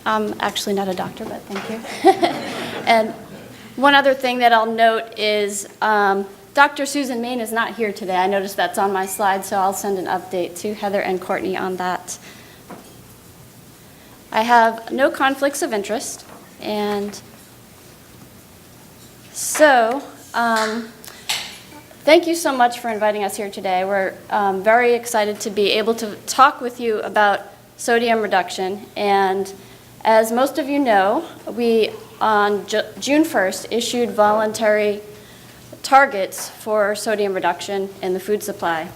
I'm actually not a doctor, but thank you. And one other thing that I'll note is Dr. Susan Main is not here today. I noticed that's on my slide, so I'll send an update to Heather and Courtney on that. I have no conflicts of interest, and so thank you so much for inviting us here today. We're very excited to be able to talk with you about sodium reduction. And as most of you know, we on June 1st issued voluntary targets for sodium reduction in the food supply.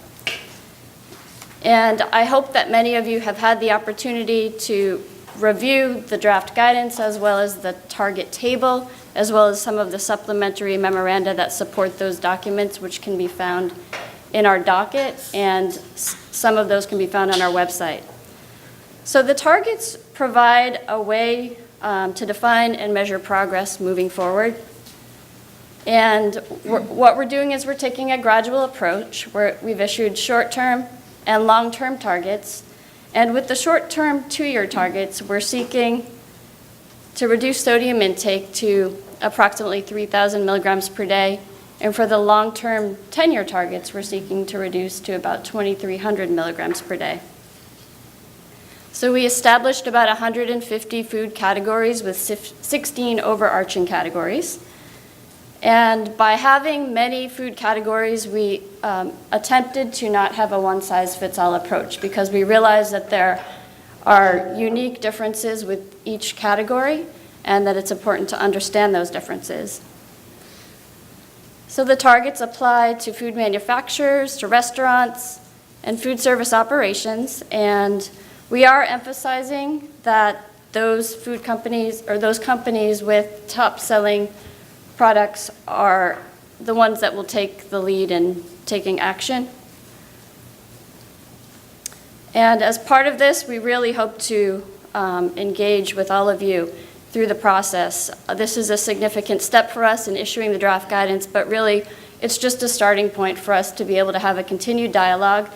And I hope that many of you have had the opportunity to review the draft guidance as well as the target table, as well as some of the supplementary memoranda that support those documents, which can be found in our docket, and some of those can be found on our website. So the targets provide a way to define and measure progress moving forward. And what we're doing is we're taking a gradual approach where we've issued short-term and long-term targets. And with the short-term 2-year targets, we're seeking to reduce sodium intake to approximately 3,000 milligrams per day. And for the long-term 10-year targets, we're seeking to reduce to about 2,300 milligrams per day. So we established about 150 food categories with 16 overarching categories. And by having many food categories, we attempted to not have a one-size-fits-all approach, because we realized that there are unique differences with each category and that it's important to understand those differences. So the targets apply to food manufacturers, to restaurants, and food service operations. And we are emphasizing that those food companies, or those companies with top-selling products, are the ones that will take the lead in taking action. And as part of this, we really hope to engage with all of you through the process. This is a significant step for us in issuing the draft guidance, but really it's just a starting point for us to be able to have a continued dialogue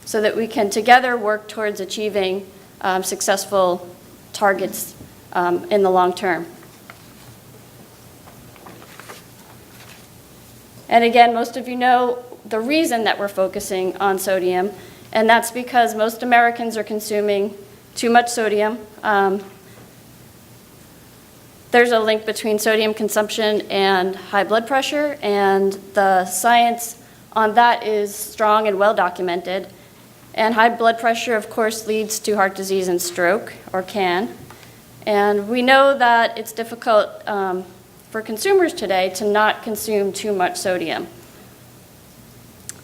so that we can together work towards achieving successful targets in the long term. And again, most of you know the reason that we're focusing on sodium, and that's because most Americans are consuming too much sodium. There's a link between sodium consumption and high blood pressure, and the science on that is strong and well documented. And high blood pressure, of course, leads to heart disease and stroke, or can. And we know that it's difficult for consumers today to not consume too much sodium.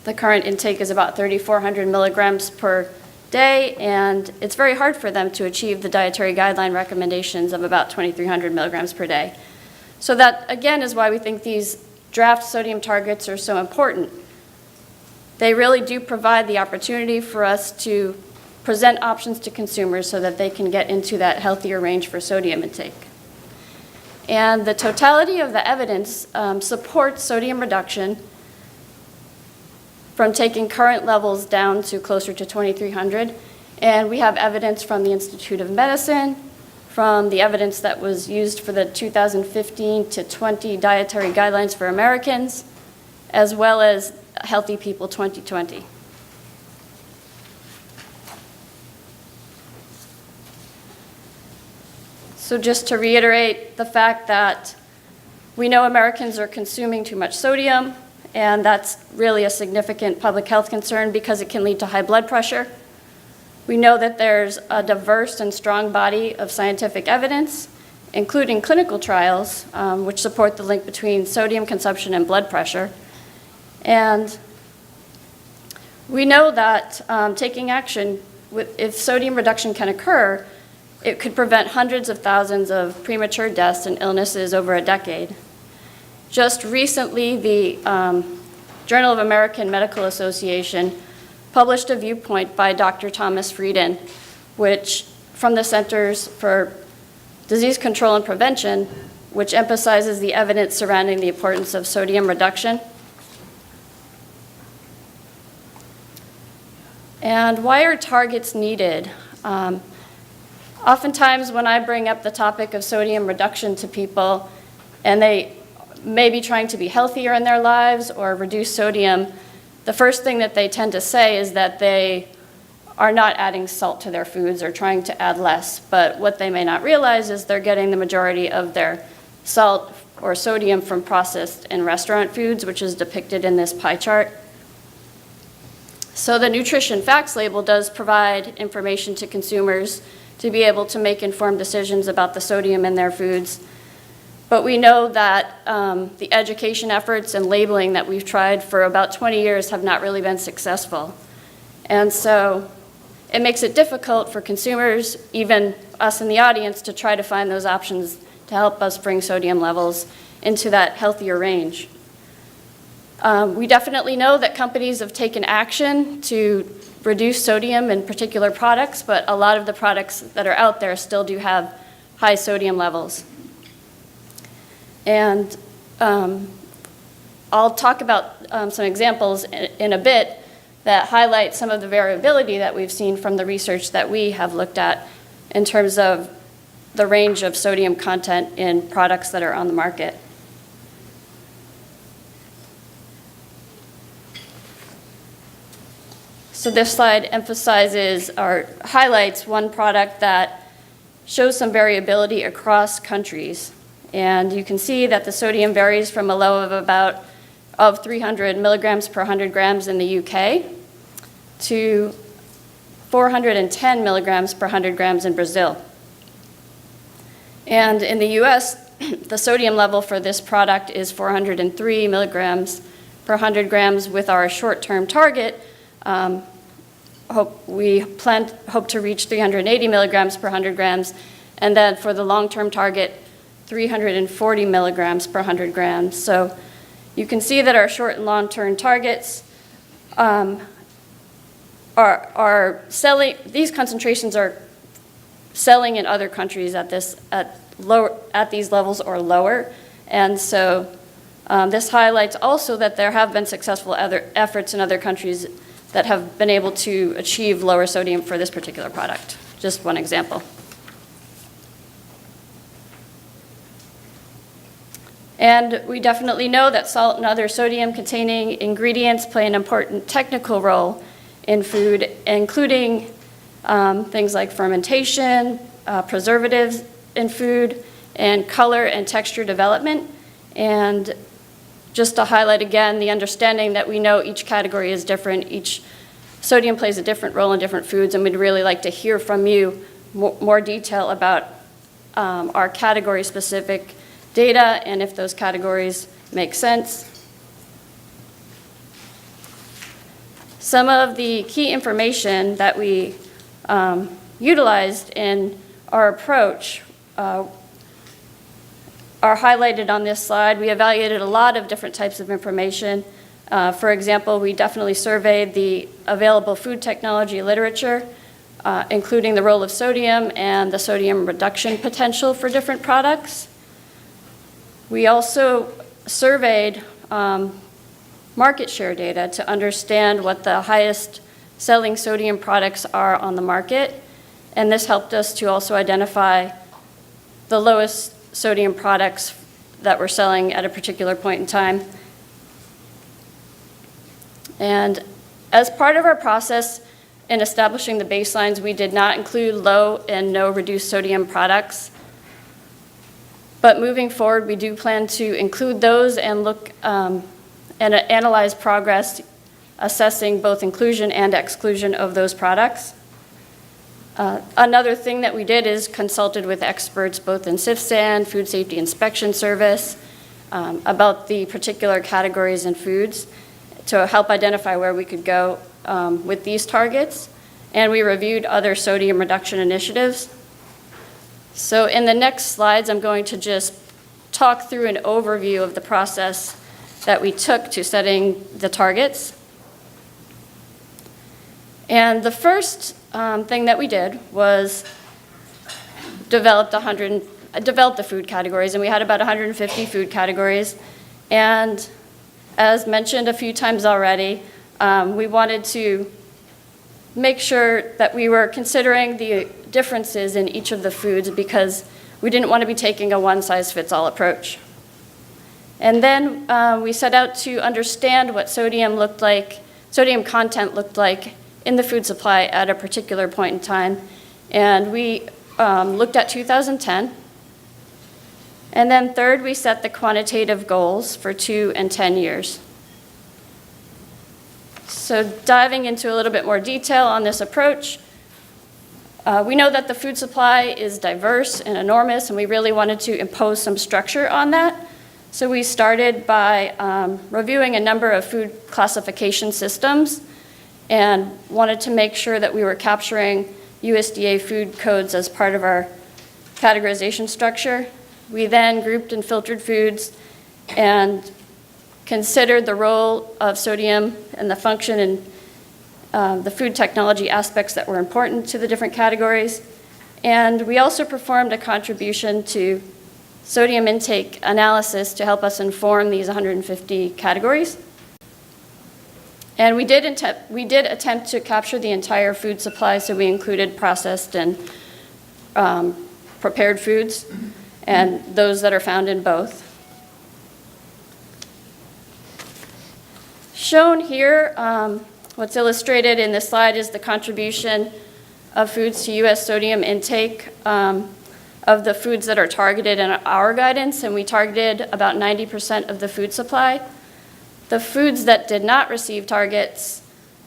The current intake is about 3,400 milligrams per day, and it's very hard for them to achieve the dietary guideline recommendations of about 2,300 milligrams per day. So that, again, is why we think these draft sodium targets are so important. They really do provide the opportunity for us to present options to consumers so that they can get into that healthier range for sodium intake. And the totality of the evidence supports sodium reduction from taking current levels down to closer to 2,300. And we have evidence from the Institute of Medicine, from the evidence that was used for the 2015 to 20 dietary guidelines for Americans, as well as Healthy People 2020. So just to reiterate the fact that we know Americans are consuming too much sodium, and that's really a significant public health concern because it can lead to high blood pressure. We know that there's a diverse and strong body of scientific evidence, including clinical trials, which support the link between sodium consumption and blood pressure. And we know that taking action, if sodium reduction can occur, it could prevent hundreds of thousands of premature deaths and illnesses over a decade. Just recently, the Journal of American Medical Association published a viewpoint by Dr. Thomas Frieden, which from the Centers for Disease Control and Prevention, which emphasizes the evidence surrounding the importance of sodium reduction. And why are targets needed? Oftentimes when I bring up the topic of sodium reduction to people, and they may be trying to be healthier in their lives or reduce sodium, the first thing that they tend to say is that they are not adding salt to their foods or trying to add less. But what they may not realize is they're getting the majority of their salt or sodium from processed and restaurant foods, which is depicted in this pie chart. So the nutrition facts label does provide information to consumers to be able to make informed decisions about the sodium in their foods. But we know that the education efforts and labeling that we've tried for about 20 years have not really been successful. And so it makes it difficult for consumers, even us in the audience, to try to find those options to help us bring sodium levels into that healthier range. We definitely know that companies have taken action to reduce sodium in particular products, but a lot of the products that are out there still do have high sodium levels. And I'll talk about some examples in a bit that highlight some of the variability that we've seen from the research that we have looked at in terms of the range of sodium content in products that are on the market. So this slide emphasizes or highlights one product that shows some variability across countries. And you can see that the sodium varies from a low of 300 milligrams per 100 grams in the UK to 410 milligrams per 100 grams in Brazil. And in the US, the sodium level for this product is 403 milligrams per 100 grams. With our short-term target, hope to reach 380 milligrams per 100 grams. And then for the long-term target, 340 milligrams per 100 grams. So you can see that our short and long-term targets are selling, these concentrations are selling in other countries at these levels or lower. And so this highlights also that there have been successful other efforts in other countries that have been able to achieve lower sodium for this particular product. Just one example. And we definitely know that salt and other sodium-containing ingredients play an important technical role in food, including things like fermentation, preservatives in food, and color and texture development. And just to highlight again the understanding that we know each category is different, each sodium plays a different role in different foods, and we'd really like to hear from you more detail about our category-specific data and if those categories make sense. Some of the key information that we utilized in our approach are highlighted on this slide. We evaluated a lot of different types of information. For example, we definitely surveyed the available food technology literature, including the role of sodium and the sodium reduction potential for different products. We also surveyed market share data to understand what the highest selling sodium products are on the market, and this helped us to also identify the lowest sodium products that were selling at a particular point in time. And as part of our process in establishing the baselines, we did not include low and no reduced sodium products. But moving forward, we do plan to include those and look and analyze progress, assessing both inclusion and exclusion of those products. Another thing that we did is consulted with experts both in CIFSAN, Food Safety Inspection Service, about the particular categories in foods to help identify where we could go with these targets. And we reviewed other sodium reduction initiatives. So in the next slides, I'm going to just talk through an overview of the process that we took to setting the targets. And the first thing that we did was develop the food categories, and we had about 150 food categories. And as mentioned a few times already, we wanted to make sure that we were considering the differences in each of the foods because we didn't want to be taking a one-size-fits-all approach. And then we set out to understand what sodium content looked like in the food supply at a particular point in time. And we looked at 2010. And then third, we set the quantitative goals for 2 and 10 years. So diving into a little bit more detail on this approach, we know that the food supply is diverse and enormous, and we really wanted to impose some structure on that. So we started by reviewing a number of food classification systems and wanted to make sure that we were capturing USDA food codes as part of our categorization structure. We then grouped and filtered foods and considered the role of sodium and the function and the food technology aspects that were important to the different categories. And we also performed a contribution to sodium intake analysis to help us inform these 150 categories. And we did attempt to capture the entire food supply, so we included processed and prepared foods, and those that are found in both. Shown here, what's illustrated in this slide is the contribution of foods to U.S. sodium intake of the foods that are targeted in our guidance, and we targeted about 90% of the food supply. The foods that did not receive targets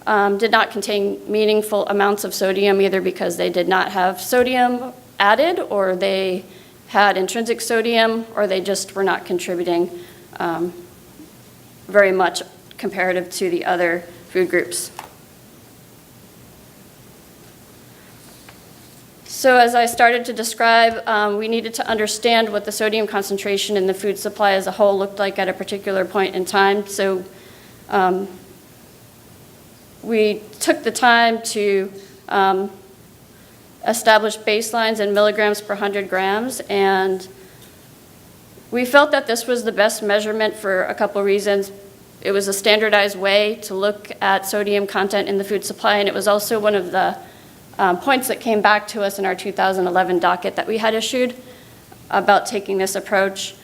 did not contain meaningful amounts of sodium, either because they did not have sodium added, or they had intrinsic sodium, or they just were not contributing very much comparative to the other food groups. So as I started to describe, we needed to understand what the sodium concentration in the food supply as a whole looked like at a particular point in time. So we took the time to establish baselines in milligrams per 100 grams, and we felt that this was the best measurement for a couple reasons. It was a standardized way to look at sodium content in the food supply, and it was also one of the points that came back to us in our 2011 docket that we had issued about taking this approach.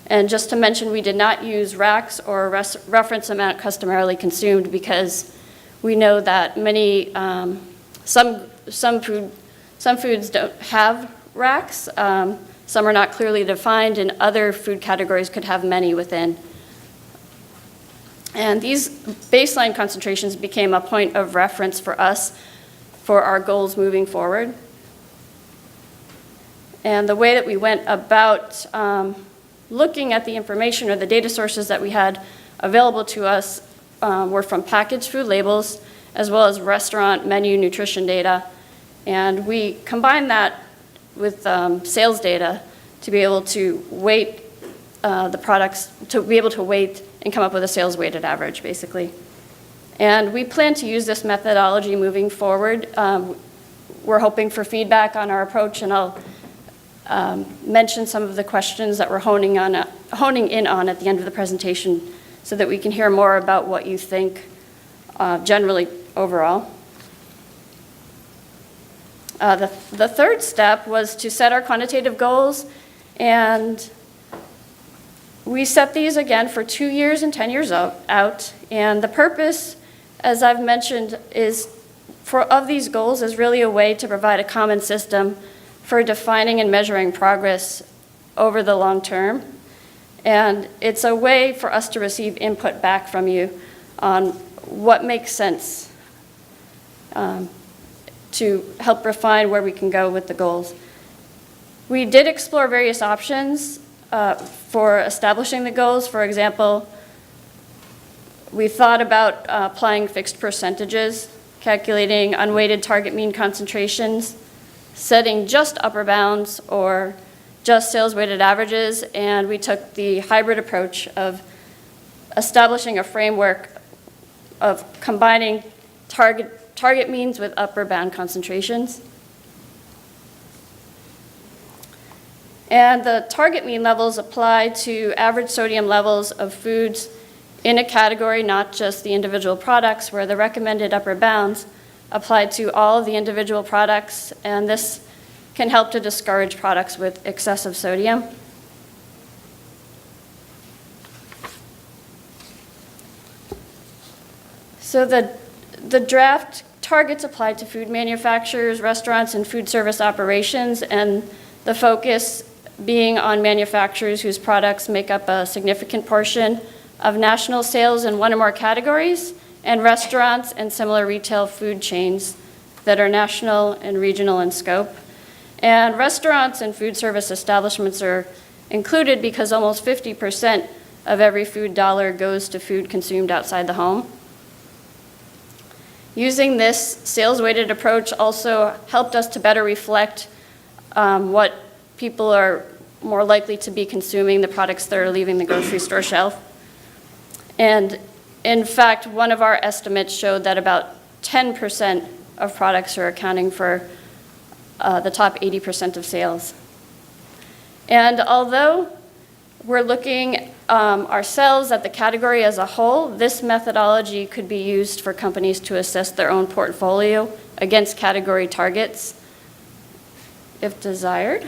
And just to mention, we did not use RACs or reference amount customarily consumed, because we know that many, some foods don't have RACs, some are not clearly defined, and other food categories could have many within. And these baseline concentrations became a point of reference for us for our goals moving forward. And the way that we went about looking at the information or the data sources that we had available to us were from packaged food labels, as well as restaurant menu nutrition data. And we combined that with sales data to be able to weight the products, to be able to weight and come up with a sales weighted average, basically. And we plan to use this methodology moving forward. We're hoping for feedback on our approach, and I'll mention some of the questions that we're honing in on at the end of the presentation, so that we can hear more about what you think generally overall. The third step was to set our quantitative goals, and we set these again for 2 years and 10 years out. And the purpose, as I've mentioned, of these goals is really a way to provide a common system for defining and measuring progress over the long term. And it's a way for us to receive input back from you on what makes sense to help refine where we can go with the goals. We did explore various options for establishing the goals. For example, we thought about applying fixed percentages, calculating unweighted target mean concentrations, setting just upper bounds or just sales weighted averages, and we took the hybrid approach of establishing a framework of combining target means with upper bound concentrations. And the target mean levels apply to average sodium levels of foods in a category, not just the individual products, where the recommended upper bounds apply to all of the individual products. And this can help to discourage products with excessive sodium. So the draft targets applied to food manufacturers, restaurants, and food service operations, and the focus being on manufacturers whose products make up a significant portion of national sales in one or more categories, and restaurants and similar retail food chains that are national and regional in scope. And restaurants and food service establishments are included because almost 50% of every food dollar goes to food consumed outside the home. Using this sales-weighted approach also helped us to better reflect what people are more likely to be consuming, the products that are leaving the grocery store shelf. And in fact, one of our estimates showed that about 10% of products are accounting for the top 80% of sales. And although we're looking ourselves at the category as a whole, this methodology could be used for companies to assess their own portfolio against category targets, if desired.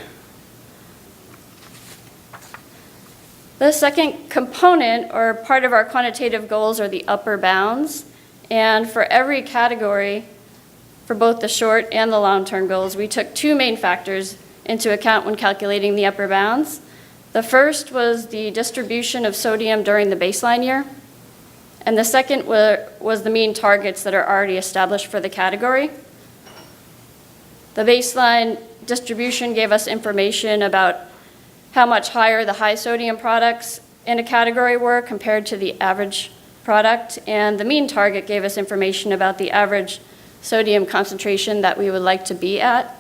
The second component, or part of our quantitative goals, are the upper bounds. And for every category, for both the short and the long-term goals, we took two main factors into account when calculating the upper bounds. The first was the distribution of sodium during the baseline year, and the second was the mean targets that are already established for the category. The baseline distribution gave us information about how much higher the high sodium products in a category were compared to the average product, and the mean target gave us information about the average sodium concentration that we would like to be at.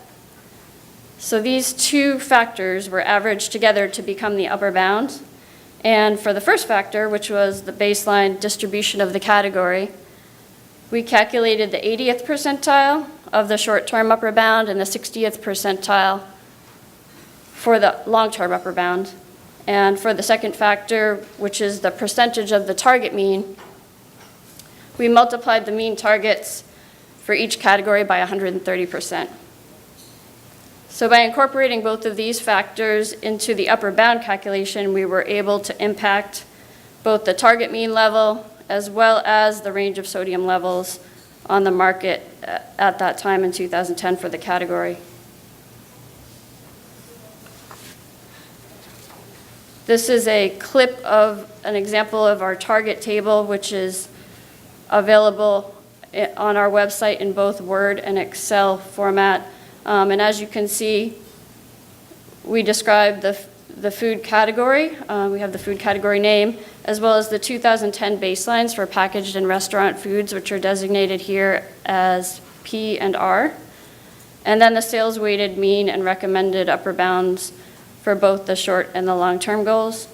So these two factors were averaged together to become the upper bound. And for the first factor, which was the baseline distribution of the category, we calculated the 80th percentile of the short-term upper bound and the 60th percentile for the long-term upper bound. And for the second factor, which is the percentage of the target mean, we multiplied the mean targets for each category by 130%. So by incorporating both of these factors into the upper bound calculation, we were able to impact both the target mean level as well as the range of sodium levels on the market at that time in 2010 for the category. This is a clip of an example of our target table, which is available on our website in both Word and Excel format. And as you can see, we describe the food category. We have the food category name, as well as the 2010 baselines for packaged and restaurant foods, which are designated here as P and R. And then the sales weighted mean and recommended upper bounds for both the short and the long-term goals.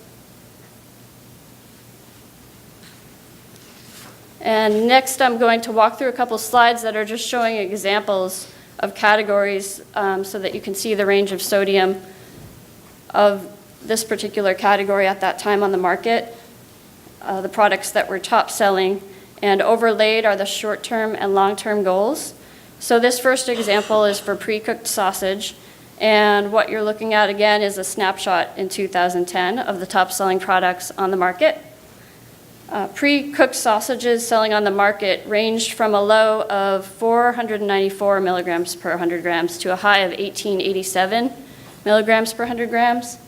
And next, I'm going to walk through a couple slides that are just showing examples of categories so that you can see the range of sodium of this particular category at that time on the market, the products that were top selling, and overlaid are the short-term and long-term goals. So this first example is for pre-cooked sausage, and what you're looking at again is a snapshot in 2010 of the top selling products on the market. Pre-cooked sausages selling on the market ranged from a low of 494 milligrams per 100 grams to a high of 1887 milligrams per 100 grams.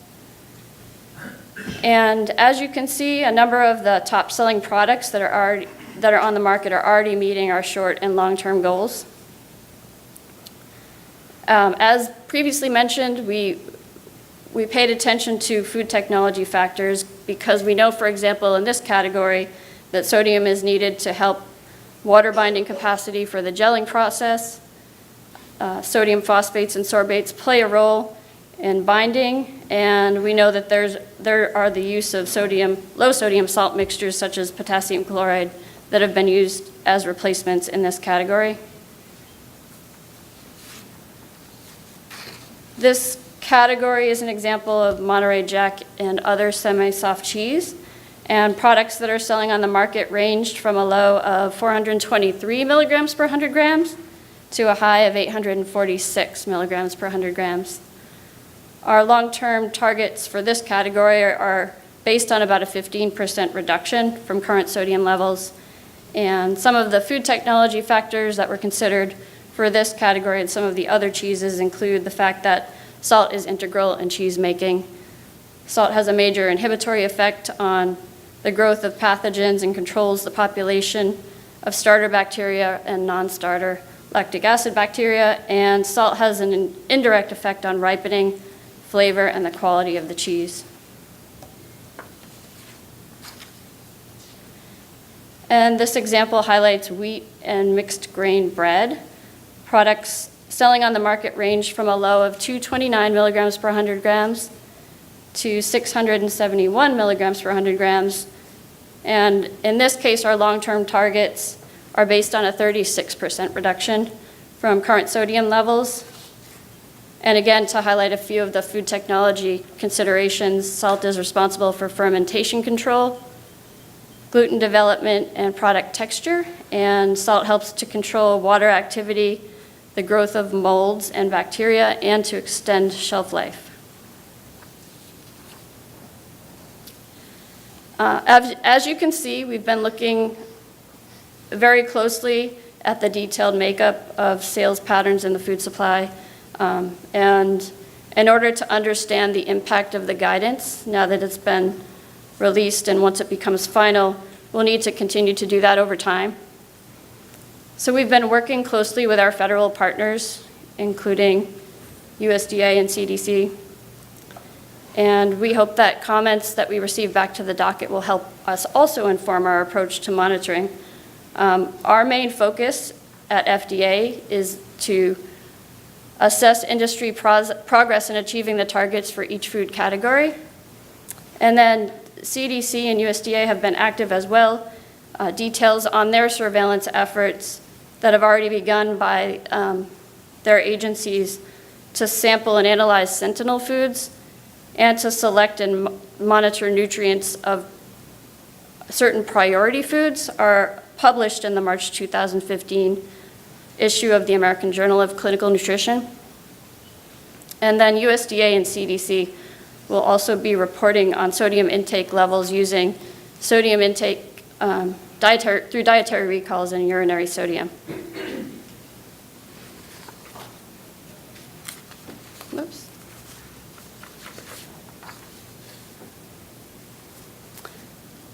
And as you can see, a number of the top selling products that are on the market are already meeting our short and long-term goals. As previously mentioned, we paid attention to food technology factors because we know, for example, in this category, that sodium is needed to help water binding capacity for the gelling process. Sodium phosphates and sorbates play a role in binding, and we know that there are the use of low sodium salt mixtures such as potassium chloride that have been used as replacements in this category. This category is an example of Monterey Jack and other semi-soft cheese, and products that are selling on the market ranged from a low of 423 milligrams per 100 grams to a high of 846 milligrams per 100 grams. Our long-term targets for this category are based on about a 15% reduction from current sodium levels. And some of the food technology factors that were considered for this category and some of the other cheeses include the fact that salt is integral in cheese making. Salt has a major inhibitory effect on the growth of pathogens and controls the population of starter bacteria and non-starter lactic acid bacteria, and salt has an indirect effect on ripening, flavor, and the quality of the cheese. And this example highlights wheat and mixed grain bread. Products selling on the market range from a low of 229 milligrams per 100 grams to 671 milligrams per 100 grams. And in this case, our long-term targets are based on a 36% reduction from current sodium levels. And again, to highlight a few of the food technology considerations, salt is responsible for fermentation control, gluten development, and product texture, and salt helps to control water activity, the growth of molds and bacteria, and to extend shelf life. As you can see, we've been looking very closely at the detailed makeup of sales patterns in the food supply. And in order to understand the impact of the guidance, now that it's been released and once it becomes final, we'll need to continue to do that over time. So we've been working closely with our federal partners, including USDA and CDC. And we hope that comments that we receive back to the docket will help us also inform our approach to monitoring. Our main focus at FDA is to assess industry progress in achieving the targets for each food category. And then CDC and USDA have been active as well. Details on their surveillance efforts that have already begun by their agencies to sample and analyze sentinel foods and to select and monitor nutrients of certain priority foods are published in the March 2015 issue of the American Journal of Clinical Nutrition. And then USDA and CDC will also be reporting on sodium intake levels using sodium intake through dietary recalls and urinary sodium. Oops.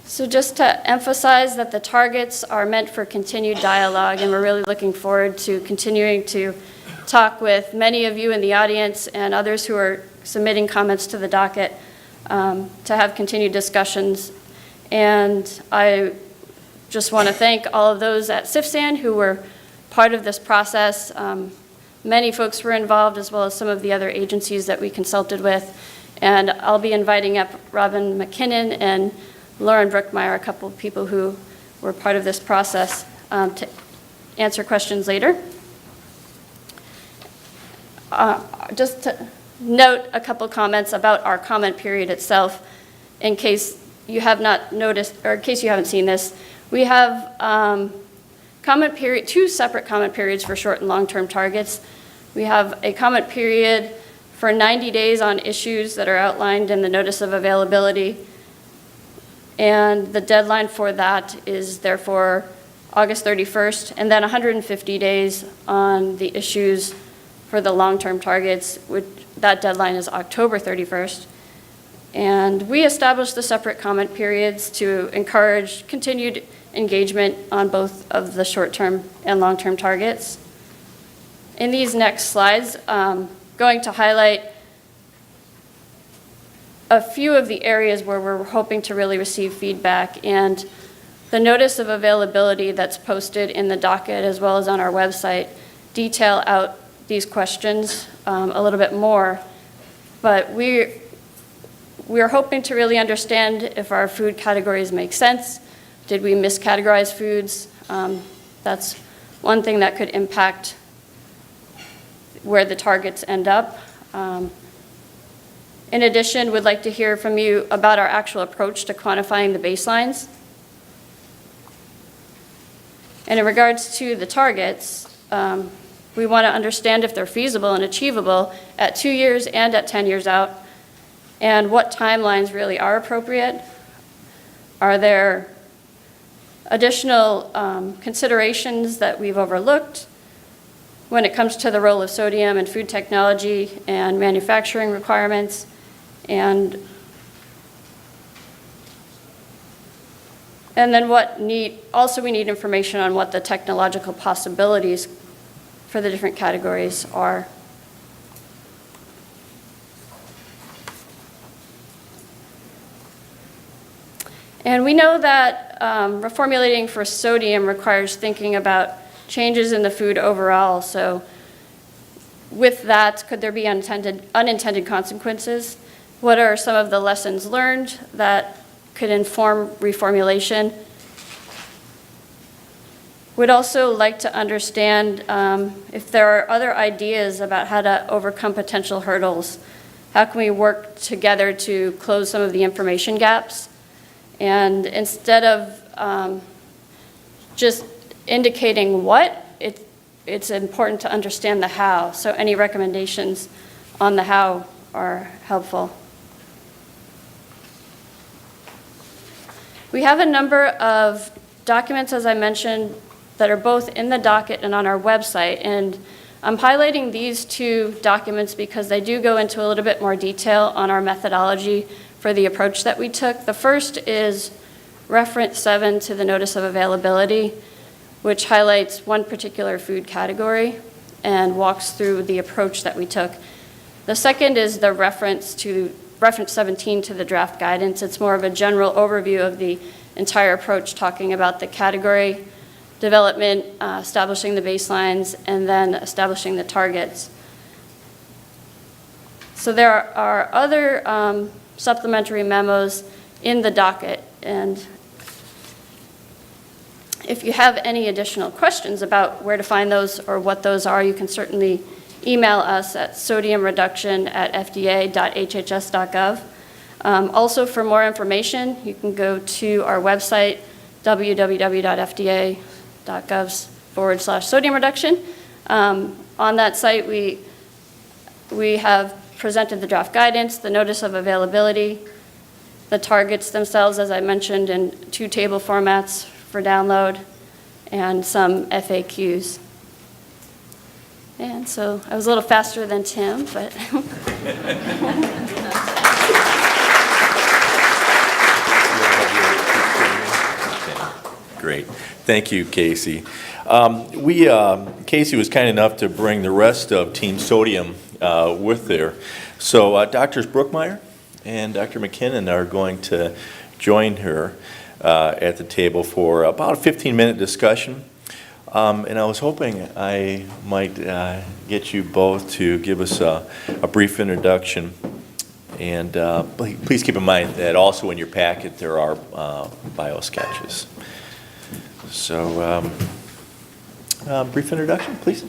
So just to emphasize that the targets are meant for continued dialogue, and we're really looking forward to continuing to talk with many of you in the audience and others who are submitting comments to the docket to have continued discussions. And I just want to thank all of those at CIFSAN who were part of this process. Many folks were involved, as well as some of the other agencies that we consulted with. And I'll be inviting up Robin McKinnon and Lauren Brookmeyer, a couple of people who were part of this process, to answer questions later. Just to note a couple comments about our comment period itself, in case you have not noticed, or in case you haven't seen this. We have two separate comment periods for short and long-term targets. We have a comment period for 90 days on issues that are outlined in the Notice of Availability. And the deadline for that is therefore August 31st, and then 150 days on the issues for the long-term targets, which that deadline is October 31st. And we established the separate comment periods to encourage continued engagement on both of the short-term and long-term targets. In these next slides, going to highlight a few of the areas where we're hoping to really receive feedback, and the Notice of Availability that's posted in the docket as well as on our website detail out these questions a little bit more. But we're hoping to really understand if our food categories make sense. Did we miscategorize foods? That's one thing that could impact where the targets end up. In addition, we'd like to hear from you about our actual approach to quantifying the baselines. And in regards to the targets, We want to understand if they're feasible and achievable at 2 years and at 10 years out, and what timelines really are appropriate. Are there additional considerations that we've overlooked when it comes to the role of sodium in food technology and manufacturing requirements? And then we need information on what the technological possibilities for the different categories are. And we know that reformulating for sodium requires thinking about changes in the food overall. So with that, could there be unintended consequences? What are some of the lessons learned that could inform reformulation? We'd also like to understand if there are other ideas about how to overcome potential hurdles. How can we work together to close some of the information gaps? And instead of just indicating what, it's important to understand the how. So any recommendations on the how are helpful. We have a number of documents, as I mentioned, that are both in the docket and on our website. And I'm highlighting these 2 documents because they do go into a little bit more detail on our methodology for the approach that we took. The first is reference 7 to the Notice of Availability, which highlights one particular food category and walks through the approach that we took. The second is the reference 17 to the draft guidance. It's more of a general overview of the entire approach, talking about the category development, establishing the baselines, and then establishing the targets. So there are other supplementary memos in the docket, and if you have any additional questions about where to find those or what those are, you can certainly email us at sodiumreduction@fda.hhs.gov. Also, for more information, you can go to our website, www.fda.gov/sodium reduction. On that site, we have presented the draft guidance, the notice of availability, the targets themselves, as I mentioned, in 2 table formats for download, and some FAQs. And so I was a little faster than Tim, but. Great. Thank you, Kasey. Kasey was kind enough to bring the rest of Team Sodium with her. So Drs. Brookmeyer and Dr. McKinnon are going to join her at the table for about a 15-minute discussion. And I was hoping I might get you both to give us a brief introduction. And please keep in mind that also in your packet there are bio sketches. So brief introduction, please.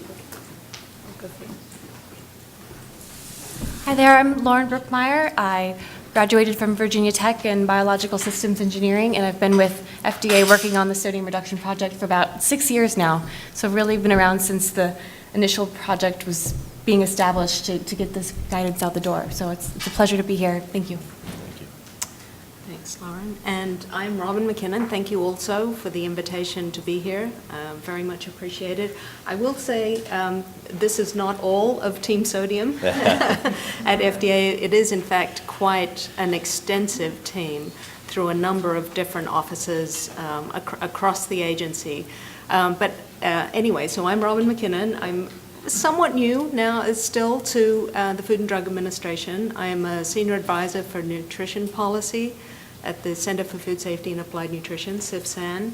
Hi there, I'm Lauren Brookmeyer. I graduated from Virginia Tech in Biological Systems Engineering, and I've been with FDA working on the sodium reduction project for about 6 years now. So really been around since the initial project was being established to get this guidance out the door. So it's a pleasure to be here. Thank you. Thanks, Lauren. And I'm Robin McKinnon. Thank you also for the invitation to be here. Very much appreciated. I will say this is not all of Team Sodium at FDA. It is, in fact, quite an extensive team through a number of different offices across the agency. Anyway, so I'm Robin McKinnon. I'm somewhat new now still to the Food and Drug Administration. I am a senior advisor for nutrition policy at the Center for Food Safety and Applied Nutrition, CFSAN.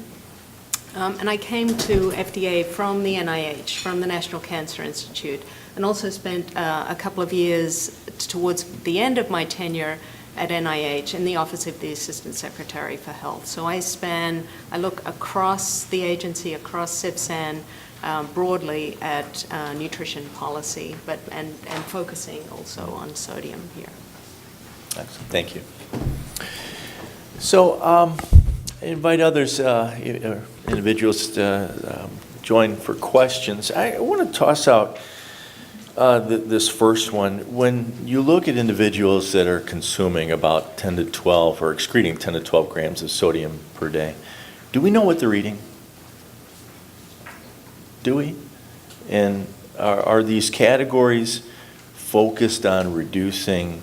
And I came to FDA from the NIH, from the National Cancer Institute, and also spent a couple of years towards the end of my tenure at NIH in the Office of the Assistant Secretary for Health. So I look across the agency, across CFSAN, broadly at nutrition policy, and focusing also on sodium here. Excellent. Thank you. So I invite others, individuals to join for questions. I want to toss out this first one. When you look at individuals that are consuming about 10 to 12 or excreting 10 to 12 grams of sodium per day, do we know what they're eating? Do we? And are these categories focused on reducing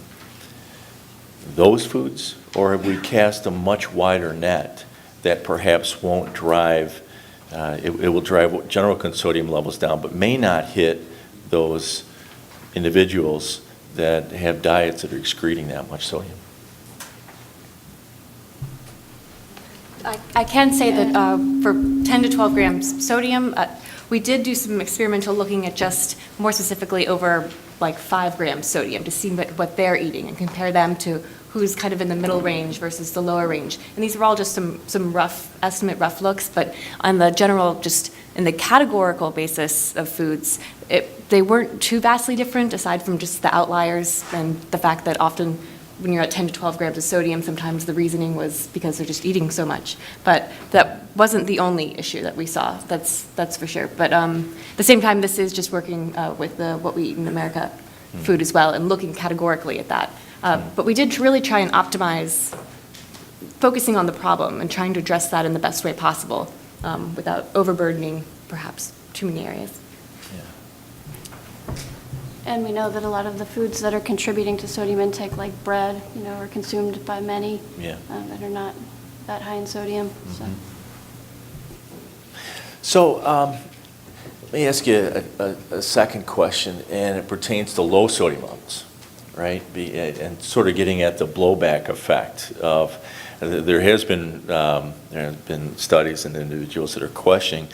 those foods, or have we cast a much wider net that perhaps won't drive, it will drive general sodium levels down, but may not hit those individuals that have diets that are excreting that much sodium? I can say that for 10 to 12 grams sodium, we did do some experimental looking at just more specifically over like 5 grams sodium to see what they're eating and compare them to who's kind of in the middle range versus the lower range. And these were all just some rough looks, but on the general, just in the categorical basis of foods, they weren't too vastly different aside from just the outliers and the fact that often when you're at 10 to 12 grams of sodium, sometimes the reasoning was because they're just eating so much. But that wasn't the only issue that we saw, that's for sure. But at the same time, this is just working with the What We Eat in America food as well and looking categorically at that. But we did really try and optimize focusing on the problem and trying to address that in the best way possible without overburdening perhaps too many areas. And we know that a lot of the foods that are contributing to sodium intake, like bread, are consumed by many that are not that high in sodium. So let me ask you a second question, and it pertains to low sodium levels, right? And sort of getting at the blowback effect of, there have been studies in individuals that are questioning,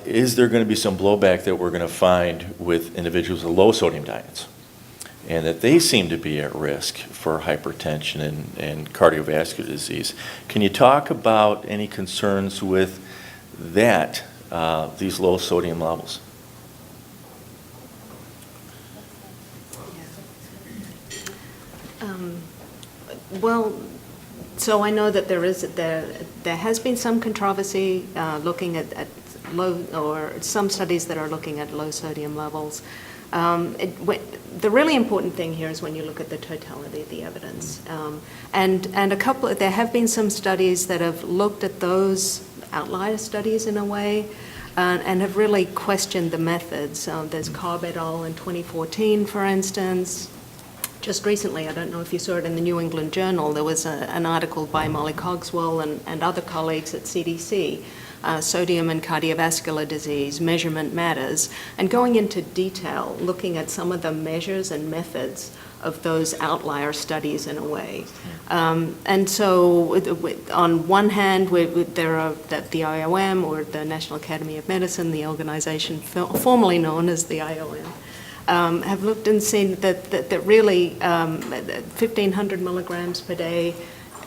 is there going to be some blowback that we're going to find with individuals with low sodium diets, and that they seem to be at risk for hypertension and cardiovascular disease? Can you talk about any concerns with that, these low sodium levels? Well, so I know that there has been some controversy looking at low, or some studies that are looking at low sodium levels. The really important thing here is when you look at the totality of the evidence. And there have been some studies that have looked at those outlier studies in a way and have really questioned the methods. There's Carb et al. In 2014, for instance. Just recently, I don't know if you saw it in the New England Journal, there was an article by Molly Cogswell and other colleagues at CDC, Sodium and Cardiovascular Disease, Measurement Matters, and going into detail, looking at some of the measures and methods of those outlier studies in a way. And so on one hand, there are the IOM, or the National Academy of Medicine, the organization formerly known as the IOM, have looked and seen that really 1,500 milligrams per day,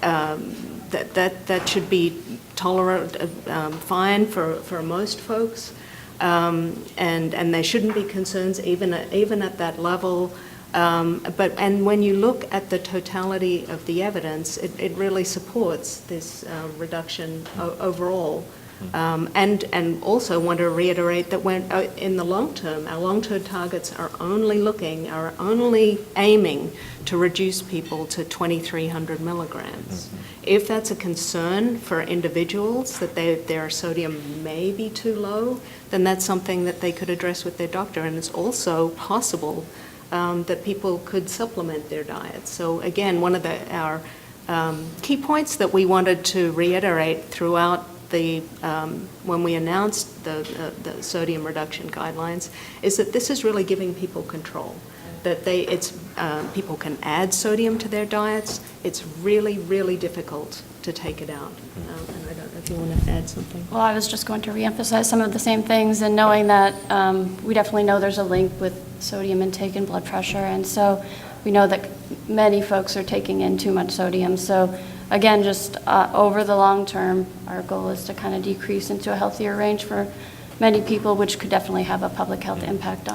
that should be fine for most folks, and there shouldn't be concerns even at that level. And when you look at the totality of the evidence, it really supports this reduction overall. And also want to reiterate that when in the long term, our long-term targets are only aiming to reduce people to 2,300 milligrams. If that's a concern for individuals, that their sodium may be too low, then that's something that they could address with their doctor. And it's also possible that people could supplement their diets. So again, one of our key points that we wanted to reiterate throughout when we announced the sodium reduction guidelines is that this is really giving people control. That people can add sodium to their diets. It's really, really difficult to take it out. And I don't know if you want to add something. Well, I was just going to reemphasize some of the same things, and knowing that we definitely know there's a link with sodium intake and blood pressure, and so we know that many folks are taking in too much sodium. So again, just over the long term, our goal is to kind of decrease into a healthier range for many people, which could definitely have a public health impact on